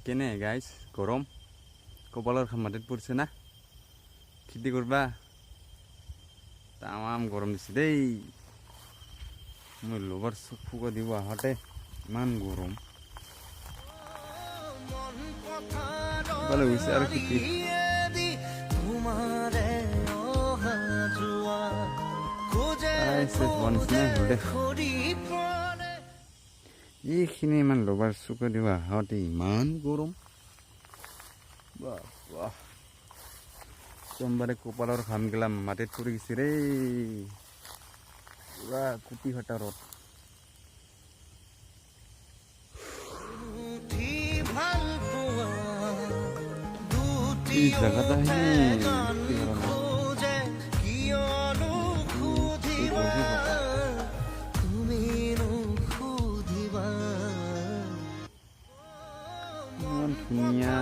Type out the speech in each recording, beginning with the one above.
কেনে গাইজ গৰম কপালৰ খামাটিত পৰিছে না খেতি কৰবা তামাম গৰম দিছে দেই মই লগৰ চকু দিব আহোঁতে ইমান গৰম ভালে হৈছে আৰু খেতি এইখিনি ইমান লগৰ চকু দিব আহোঁতে ইমান গৰম একদমবাৰে কপালৰ ঘামগিলা মাটিত পৰি গৈছে ৰে পুৰা কুটি ফটা ৰ'দ এই জায়গাটা ধুনীয়া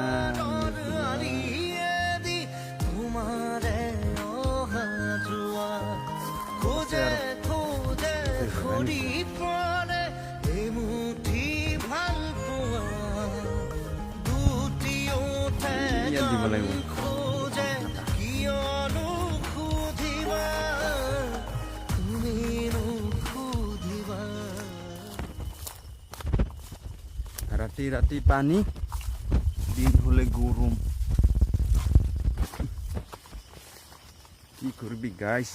দিব লাগিব ৰাতি ৰাতি পানী দিন হলে গৰম কি কৰবি গাইস